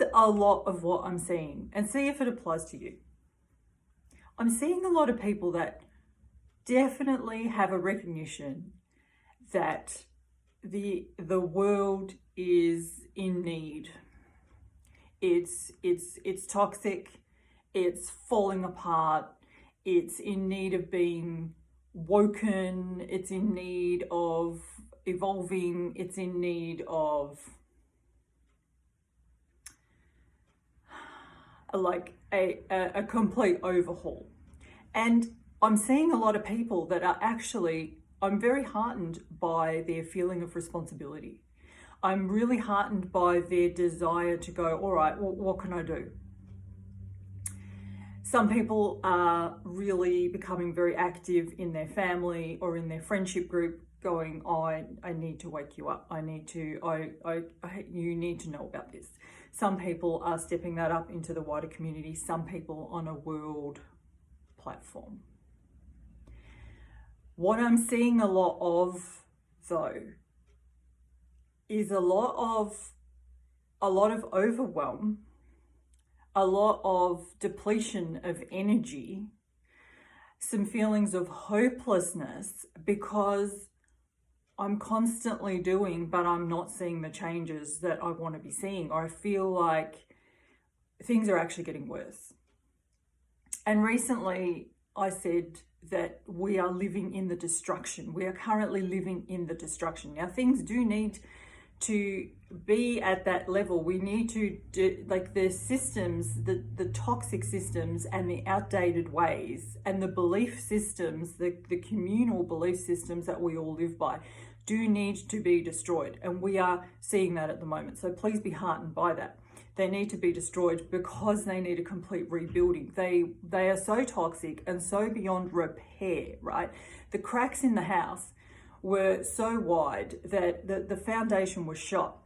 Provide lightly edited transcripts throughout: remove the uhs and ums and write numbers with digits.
is a lot of what I'm seeing, and see if it applies to you. I'm seeing a lot of people that definitely have a recognition that the world is in need. It's toxic, it's falling apart, it's in need of being woken, it's in need of evolving, it's in need of a complete overhaul. And I'm seeing a lot of people that are actually, I'm very heartened by their feeling of responsibility. I'm really heartened by their desire to go, all right, well, what can I do? Some people are really becoming very active in their family or in their friendship group, going, oh, I need to wake you up. You need to know about this. Some people are stepping that up into the wider community. Some people on a world platform. What I'm seeing a lot of, though, is a lot of overwhelm, a lot of depletion of energy, some feelings of hopelessness, because I'm constantly doing, but I'm not seeing the changes that I want to be seeing, or I feel like things are actually getting worse. And recently I said that we are living in the destruction. We are currently living in the destruction. Now, things do need to be at that level. We need to do, like, the systems, the toxic systems and the outdated ways and the belief systems, the communal belief systems that we all live by, do need to be destroyed. And we are seeing that at the moment. So please be heartened by that. They need to be destroyed because they need a complete rebuilding. They are so toxic and so beyond repair, right? The cracks in the house were so wide that the foundation was shot.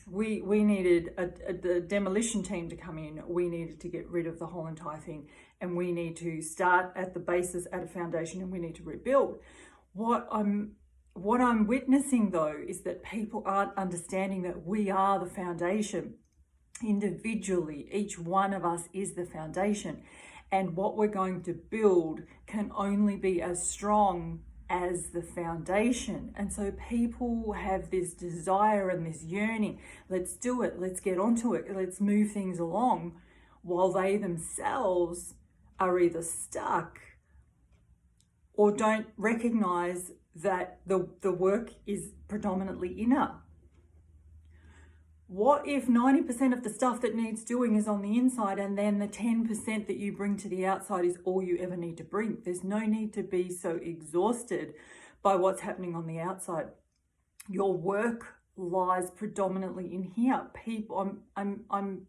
We needed the demolition team to come in. We needed to get rid of the whole entire thing, and we need to start at the basis, at a foundation, and we need to rebuild. What I'm witnessing, though, is that people aren't understanding that we are the foundation. Individually, each one of us is the foundation, and what we're going to build can only be as strong as the foundation. And so people have this desire and this yearning, let's do it, let's get onto it, let's move things along, while they themselves are either stuck or don't recognize that the work is predominantly inner. What if 90% of the stuff that needs doing is on the inside, and then the 10% that you bring to the outside is all you ever need to bring? There's no need to be so exhausted by what's happening on the outside. Your work lies predominantly in here. People, I'm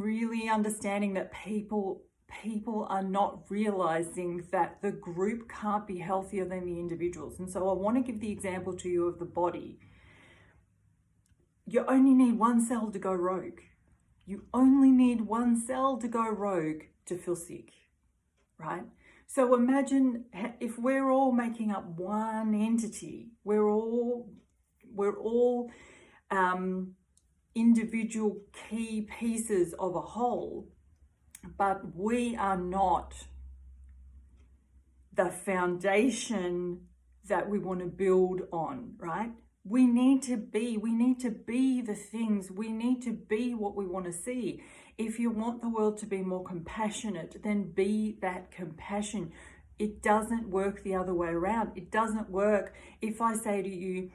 really understanding that people are not realizing that the group can't be healthier than the individuals. And so I want to give the example to you of the body. You only need one cell to go rogue. You only need one cell to go rogue to feel sick, right? So imagine if we're all making up one entity, we're all individual key pieces of a whole, but we are not the foundation that we want to build on, right? We need to be the things, we need to be what we want to see. If you want the world to be more compassionate, then be that compassion. It doesn't work the other way around. It doesn't work if I say to you,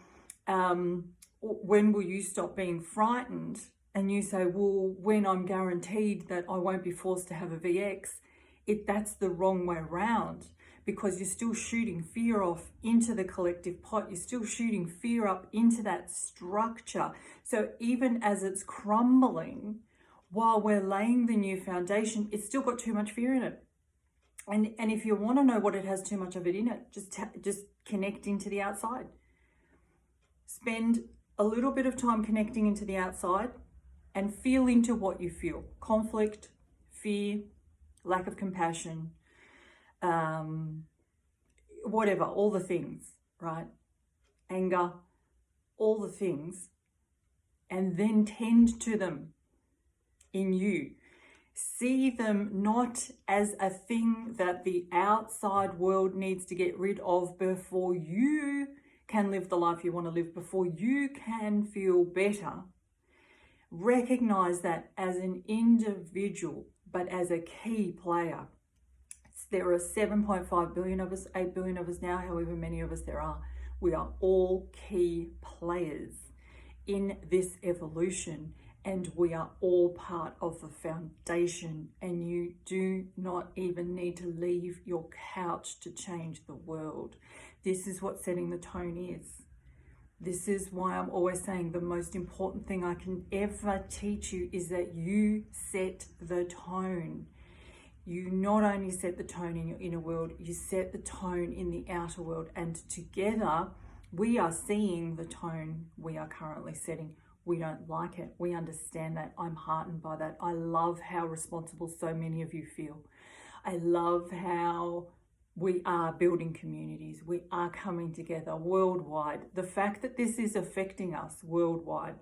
when will you stop being frightened? And you say, well, when I'm guaranteed that I won't be forced to have a VX. That's the wrong way around, because you're still shooting fear off into the collective pot. You're still shooting fear up into that structure. So even as it's crumbling, while we're laying the new foundation, it's still got too much fear in it. And if you want to know what it has too much of it in it, just connect into the outside. Spend a little bit of time connecting into the outside and feel into what you feel. Conflict, fear, lack of compassion, whatever, all the things, right? Anger, all the things, and then tend to them. in you. See them not as a thing that the outside world needs to get rid of before you can live the life you want to live, before you can feel better. Recognize that as an individual, but as a key player. There are 7.5 billion of us, 8 billion of us now, however many of us there are. We are all key players in this evolution, and we are all part of the foundation, and you do not even need to leave your couch to change the world. This is what setting the tone is. This is why I'm always saying the most important thing I can ever teach you is that you set the tone. You not only set the tone in your inner world, you set the tone in the outer world, and together we are seeing the tone we are currently setting. We don't like it. We understand that. I'm heartened by that. I love how responsible so many of you feel. I love how we are building communities. We are coming together worldwide. The fact that this is affecting us worldwide,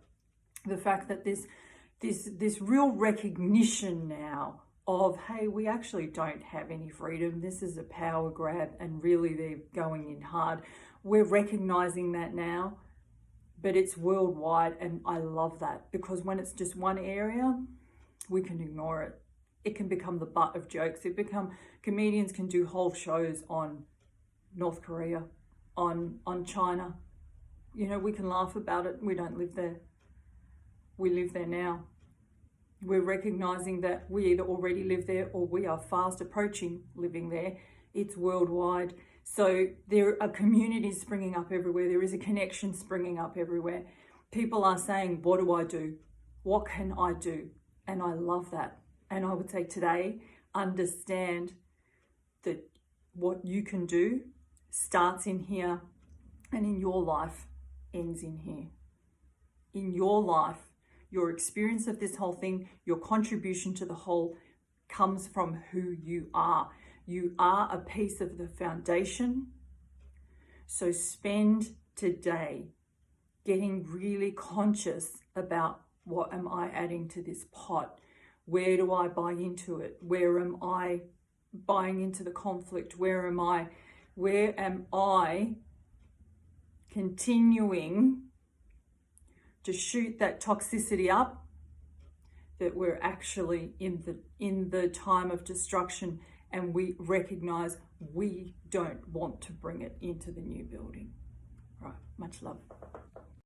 the fact that this real recognition now of, hey, we actually don't have any freedom. This is a power grab, and really they're going in hard. We're recognizing that now, but it's worldwide, and I love that, because when it's just one area, we can ignore it. It can become the butt of jokes. Comedians can do whole shows on North Korea, on China. You know, we can laugh about it. We don't live there. We live there now. We're recognizing that we either already live there or we are fast approaching living there. It's worldwide. So there are communities springing up everywhere. There is a connection springing up everywhere. People are saying, what do I do? What can I do? And I love that. And I would say today, understand that what you can do starts in here, and in your life ends in here. In your life, your experience of this whole thing, your contribution to the whole comes from who you are. You are a piece of the foundation. So spend today getting really conscious about, what am I adding to this pot? Where do I buy into it? Where am I buying into the conflict? Where am I continuing to shoot that toxicity up, that we're actually in the time of destruction, and we recognize we don't want to bring it into the new building. Right, much love.